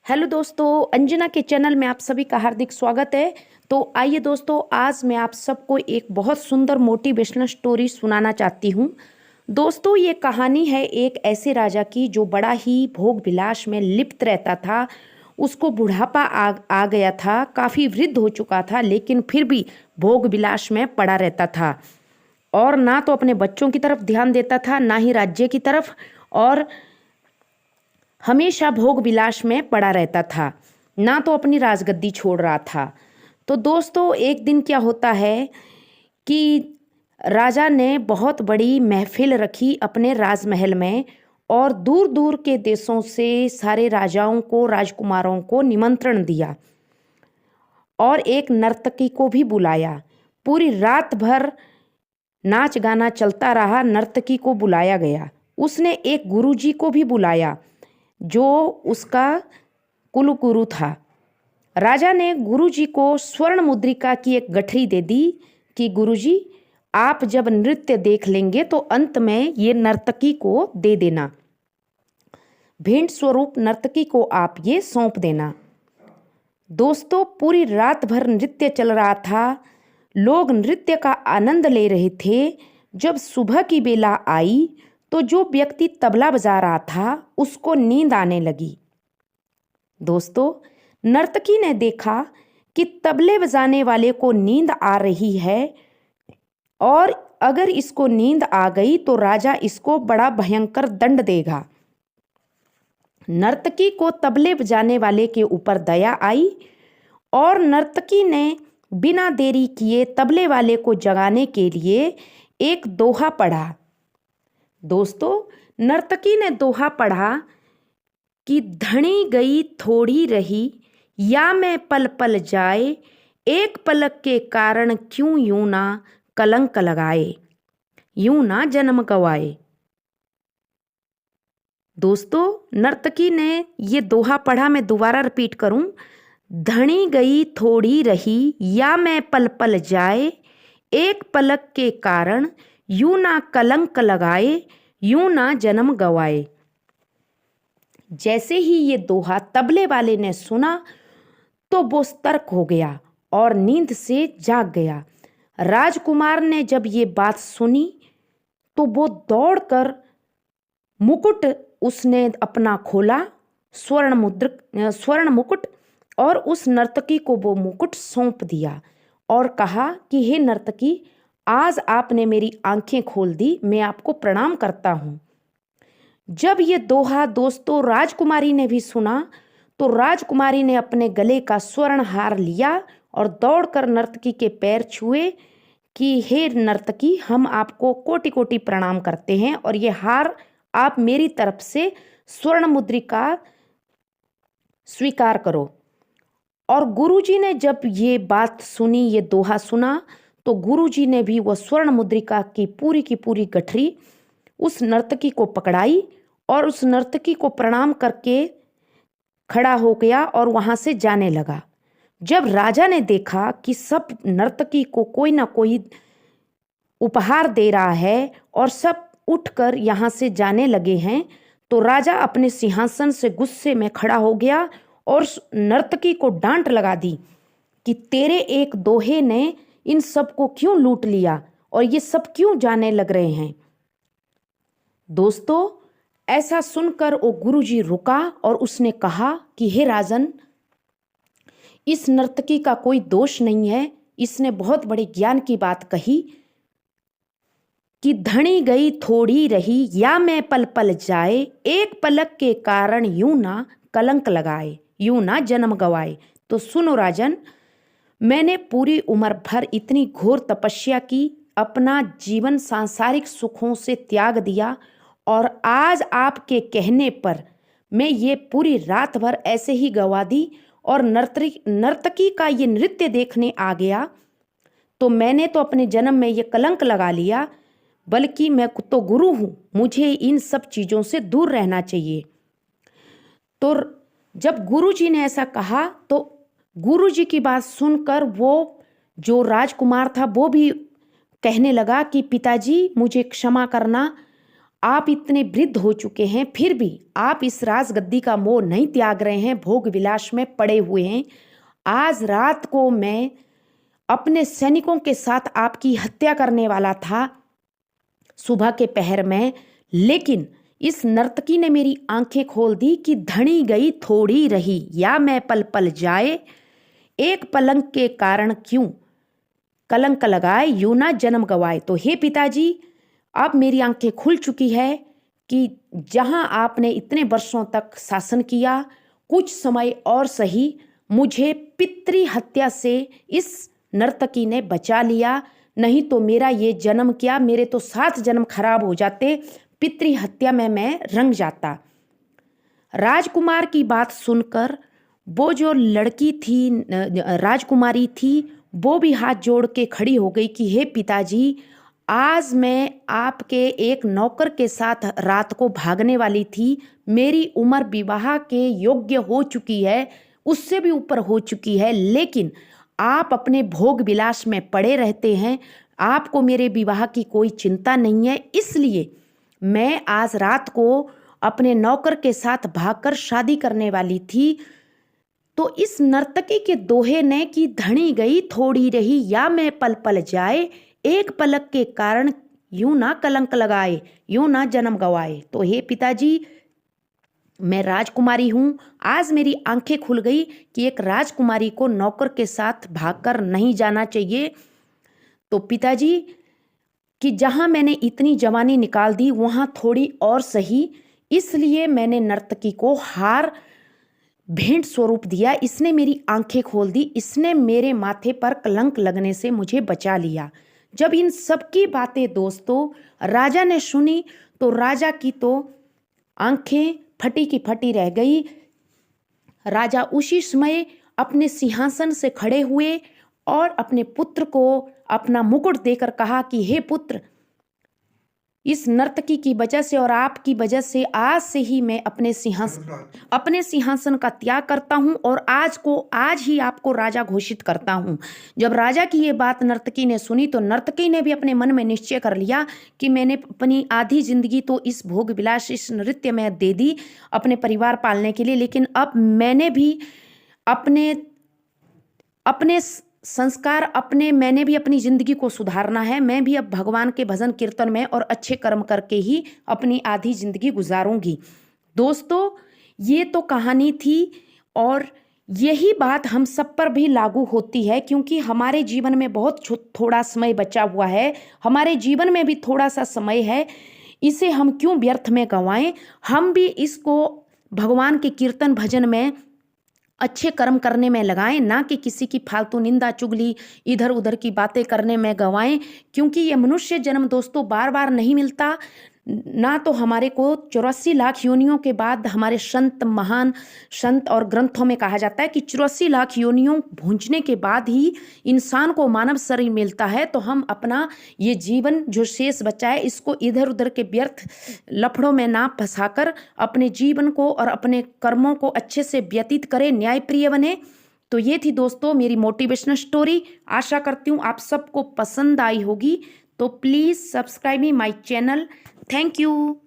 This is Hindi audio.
हेलो दोस्तों, अंजना के चैनल में आप सभी का हार्दिक स्वागत है। तो आइए दोस्तों, आज मैं आप सबको एक बहुत सुंदर मोटिवेशनल स्टोरी सुनाना चाहती हूँ। दोस्तों, ये कहानी है एक ऐसे राजा की जो बड़ा ही भोग विलास में लिप्त रहता था। उसको बुढ़ापा आ गया था, काफ़ी वृद्ध हो चुका था, लेकिन फिर भी भोग विलास में पड़ा रहता था और ना तो अपने बच्चों की तरफ ध्यान देता था, ना ही राज्य की तरफ, और हमेशा भोग विलास में पड़ा रहता था, ना तो अपनी राजगद्दी छोड़ रहा था। तो दोस्तों, एक दिन क्या होता है कि राजा ने बहुत बड़ी महफिल रखी अपने राजमहल में और दूर दूर के देशों से सारे राजाओं को, राजकुमारों को निमंत्रण दिया और एक नर्तकी को भी बुलाया। पूरी रात भर नाच गाना चलता रहा। नर्तकी को बुलाया गया। उसने एक गुरुजी को भी बुलाया जो उसका कुलगुरु था। राजा ने गुरुजी को स्वर्ण मुद्रिका की एक गठरी दे दी कि गुरुजी, आप जब नृत्य देख लेंगे तो अंत में ये नर्तकी को दे देना, भेंट स्वरूप नर्तकी को आप ये सौंप देना। दोस्तों, पूरी रात भर नृत्य चल रहा था। लोग नृत्य का आनंद ले रहे थे। जब सुबह की बेला आई तो जो व्यक्ति तबला बजा रहा था उसको नींद आने लगी। दोस्तों, नर्तकी ने देखा कि तबले बजाने वाले को नींद आ रही है और अगर इसको नींद आ गई तो राजा इसको बड़ा भयंकर दंड देगा। नर्तकी को तबले बजाने वाले के ऊपर दया आई और नर्तकी ने बिना देरी किए तबले वाले को जगाने के लिए एक दोहा पढ़ा। दोस्तों, नर्तकी ने दोहा पढ़ा कि धनी गई थोड़ी रही, या मैं पल पल जाए, एक पलक के कारण क्यों यूं ना कलंक लगाए, यूं ना जन्म गवाए। दोस्तों, नर्तकी ने ये दोहा पढ़ा, मैं दोबारा रिपीट करूं। धनी गई थोड़ी रही, या मैं पल पल जाए, एक पलक के कारण यूं ना कलंक लगाए, यूं ना जन्म गवाए। जैसे ही ये दोहा तबले वाले ने सुना तो वो सतर्क हो गया और नींद से जाग गया। राजकुमार ने जब ये बात सुनी तो वो दौड़कर मुकुट उसने अपना खोला, स्वर्ण मुकुट, और उस नर्तकी को वो मुकुट सौंप दिया और कहा कि हे नर्तकी, आज आपने मेरी आंखें खोल दी, मैं आपको प्रणाम करता हूँ। जब ये दोहा दोस्तों राजकुमारी ने भी सुना तो राजकुमारी ने अपने गले का स्वर्ण हार लिया और दौड़कर नर्तकी के पैर छुए कि हे नर्तकी, हम आपको कोटि कोटि प्रणाम करते हैं और ये हार आप मेरी तरफ से स्वर्ण मुद्रिका स्वीकार करो। और गुरुजी ने जब ये बात सुनी, ये दोहा सुना, तो गुरुजी ने भी वह स्वर्ण मुद्रिका की पूरी गठरी उस नर्तकी को पकड़ाई और उस नर्तकी को प्रणाम करके खड़ा हो गया और वहां से जाने लगा। जब राजा ने देखा कि सब नर्तकी को कोई ना कोई उपहार दे रहा है और सब उठकर यहाँ से जाने लगे हैं, तो राजा अपने सिंहासन से गुस्से में खड़ा हो गया और नर्तकी को डांट लगा दी कि तेरे एक दोहे ने इन सबको क्यों लूट लिया और ये सब क्यों जाने लग रहे हैं। दोस्तों, ऐसा सुनकर वो गुरुजी रुका और उसने कहा कि हे राजन, इस नर्तकी का कोई दोष नहीं है, इसने बहुत बड़े ज्ञान की बात कही कि धनी गई थोड़ी रही, या मैं पल पल जाए, एक पलक के कारण यूं ना कलंक लगाए, यूं ना जन्म गवाए। तो सुनो राजन, मैंने पूरी उम्र भर इतनी घोर तपस्या की, अपना जीवन सांसारिक सुखों से त्याग दिया और आज आपके कहने पर मैं ये पूरी रात भर ऐसे ही गवा दी और नर्तकी का ये नृत्य देखने आ गया, तो मैंने तो अपने जन्म में ये कलंक लगा लिया, बल्कि मैं तो गुरु हूँ, मुझे इन सब चीज़ों से दूर रहना चाहिए। तो जब गुरुजी ने ऐसा कहा तो गुरुजी की बात सुनकर वो जो राजकुमार था वो भी कहने लगा कि पिताजी, मुझे क्षमा करना, आप इतने वृद्ध हो चुके हैं, फिर भी आप इस राजगद्दी का मोह नहीं त्याग रहे हैं, भोग विलास में पड़े हुए हैं। आज रात को मैं अपने सैनिकों के साथ आपकी हत्या करने वाला था सुबह के पहर में, लेकिन इस नर्तकी ने मेरी आंखें खोल दी कि धनी गई थोड़ी रही, या मैं पल पल जाए, एक पलंग के कारण क्यों कलंक लगाए, यूं ना जन्म गवाए। तो हे पिताजी, अब मेरी आंखें खुल चुकी है कि जहां आपने इतने वर्षों तक शासन किया, कुछ समय और सही, मुझे पितृ हत्या से इस नर्तकी ने बचा लिया, नहीं तो मेरा ये जन्म क्या, मेरे तो 7 जन्म खराब हो जाते, पितृ हत्या में मैं रंग जाता। राजकुमार की बात सुनकर वो जो लड़की थी, राजकुमारी थी, वो भी हाथ जोड़ के खड़ी हो गई कि हे पिताजी, आज मैं आपके एक नौकर के साथ रात को भागने वाली थी, मेरी उम्र विवाह के योग्य हो चुकी है, उससे भी ऊपर हो चुकी है, लेकिन आप अपने भोग विलास में पड़े रहते हैं, आपको मेरे विवाह की कोई चिंता नहीं है, इसलिए मैं आज रात को अपने नौकर के साथ भागकर शादी करने वाली थी। तो इस नर्तकी के दोहे ने कि धनी गई थोड़ी रही, या मैं पल पल जाए, एक पलक के कारण यूं ना कलंक लगाए, यूं ना जन्म गवाए। तो हे पिताजी, मैं राजकुमारी हूँ, आज मेरी आंखें खुल गई कि एक राजकुमारी को नौकर के साथ भागकर नहीं जाना चाहिए। तो पिताजी, कि जहाँ मैंने इतनी जवानी निकाल दी वहाँ थोड़ी और सही, इसलिए मैंने नर्तकी को हार भेंट स्वरूप दिया, इसने मेरी आंखें खोल दी, इसने मेरे माथे पर कलंक लगने से मुझे बचा लिया। जब इन सब की बातें दोस्तों राजा ने सुनी तो राजा की तो आंखें फटी की फटी रह गई। राजा उसी समय अपने सिंहासन से खड़े हुए और अपने पुत्र को अपना मुकुट देकर कहा कि हे पुत्र, इस नर्तकी की वजह से और आपकी वजह से आज से ही मैं अपने सिंहासन का त्याग करता हूं और आज ही आपको राजा घोषित करता हूं। जब राजा की ये बात नर्तकी ने सुनी तो नर्तकी ने भी अपने मन में निश्चय कर लिया कि मैंने अपनी आधी जिंदगी तो इस भोग विलास, इस नृत्य में दे दी अपने परिवार पालने के लिए, लेकिन अब मैंने भी अपने संस्कार मैंने भी अपनी जिंदगी को सुधारना है। मैं भी अब भगवान के भजन कीर्तन में और अच्छे कर्म करके ही अपनी आधी जिंदगी गुजारूंगी। दोस्तों, ये तो कहानी थी और यही बात हम सब पर भी लागू होती है, क्योंकि हमारे जीवन में बहुत थोड़ा समय बचा हुआ है, हमारे जीवन में भी थोड़ा सा समय है, इसे हम क्यों व्यर्थ में गंवाएं। हम भी इसको भगवान के कीर्तन भजन में, अच्छे कर्म करने में लगाएं, ना कि किसी की फालतू निंदा चुगली इधर उधर की बातें करने में गंवाएं, क्योंकि ये मनुष्य जन्म दोस्तों बार बार नहीं मिलता। ना तो हमारे को 84 लाख योनियों के बाद, हमारे महान संत और ग्रंथों में कहा जाता है कि 84 लाख योनियों भूंजने के बाद ही इंसान को मानव शरीर मिलता है। तो हम अपना ये जीवन जो शेष बचा है इसको इधर उधर के व्यर्थ लफड़ों में ना फंसाकर अपने जीवन को और अपने कर्मों को अच्छे से व्यतीत करें, न्यायप्रिय बने। तो ये थी दोस्तों मेरी मोटिवेशनल स्टोरी। आशा करती हूँ आप सबको पसंद आई होगी। तो please subscribe me my channel. Thank you.